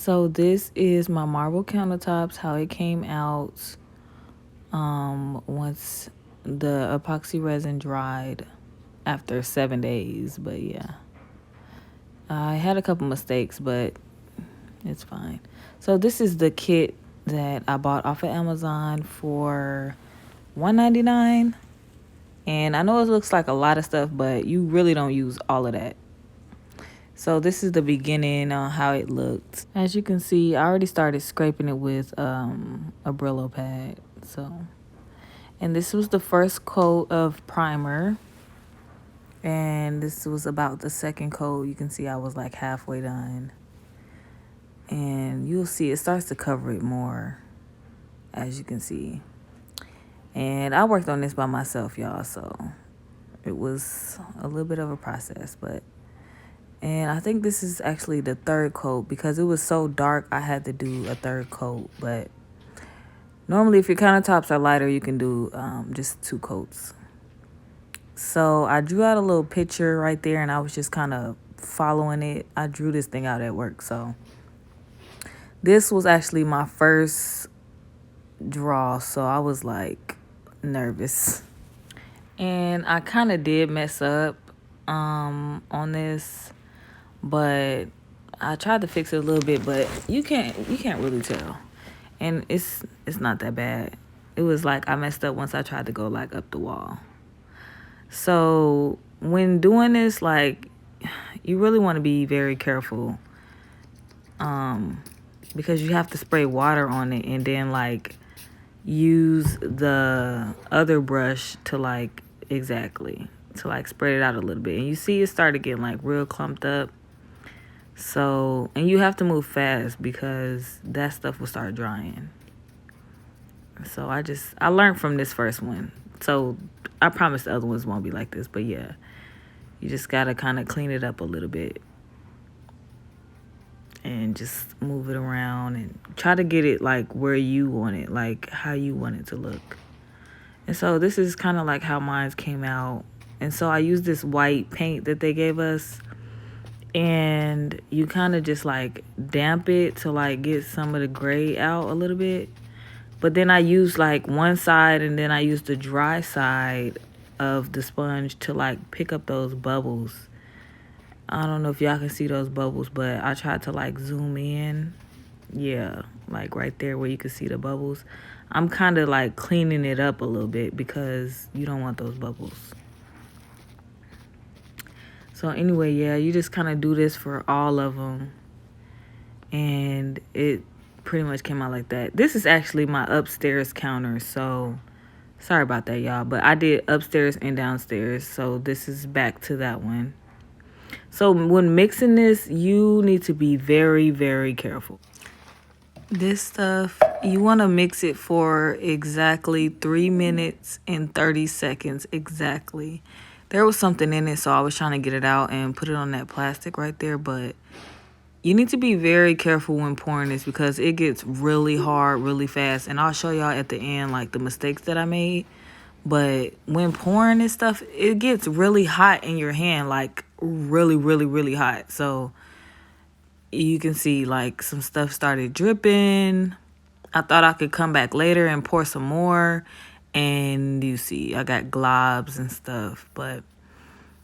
So this is my marble countertops, how it came out once the epoxy resin dried after 7 days. But yeah, I had a couple mistakes, but it's fine. So this is the kit that I bought off of Amazon for $1.99. And I know it looks like a lot of stuff, but you really don't use all of that. So this is the beginning on how it looked. As you can see, I already started scraping it with a Brillo pad. And this was the first coat of primer. And this was about the second coat. You can see I was like halfway done. And you'll see it starts to cover it more, as you can see. And I worked on this by myself, y'all, so it was a little bit of a process, and I think this is actually the third coat because it was so dark I had to do a third coat. But normally if your countertops are lighter, you can do just 2 coats. So I drew out a little picture right there, and I was just kind of following it. I drew this thing out at work, so this was actually my first draw, so I was like nervous. And I kind of did mess up on this, but I tried to fix it a little bit, but you can't really tell. And it's not that bad. It was like I messed up once I tried to go like up the wall. So when doing this, like, you really want to be very careful because you have to spray water on it and then like use the other brush to like spread it out a little bit. And you see it started getting like real clumped up. So, and you have to move fast because that stuff will start drying. So I learned from this first one. So I promise the other ones won't be like this, but yeah, you just gotta kind of clean it up a little bit and just move it around and try to get it like where you want it, like how you want it to look. And so this is kind of like how mine came out. And so I used this white paint that they gave us, and you kind of just like damp it to like get some of the gray out a little bit. But then I used like one side, and then I used the dry side of the sponge to like pick up those bubbles. I don't know if y'all can see those bubbles, but I tried to like zoom in. Yeah, like right there where you can see the bubbles. I'm kind of like cleaning it up a little bit because you don't want those bubbles. So anyway, yeah, you just kind of do this for all of them. And it pretty much came out like that. This is actually my upstairs counter, so sorry about that, y'all. But I did upstairs and downstairs, so this is back to that one. So when mixing this, you need to be very, very careful. This stuff, you want to mix it for exactly 3 minutes and 30 seconds exactly. There was something in it, so I was trying to get it out and put it on that plastic right there. But you need to be very careful when pouring this because it gets really hard really fast. And I'll show y'all at the end like the mistakes that I made. But when pouring this stuff, it gets really hot in your hand, like really, really, really hot. So you can see like some stuff started dripping. I thought I could come back later and pour some more. And you see I got globs and stuff. But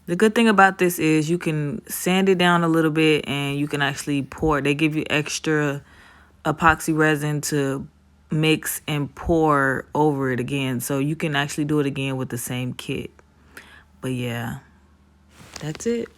the good thing about this is you can sand it down a little bit and you can actually pour. They give you extra epoxy resin to mix and pour over it again, so you can actually do it again with the same kit. But yeah, that's it.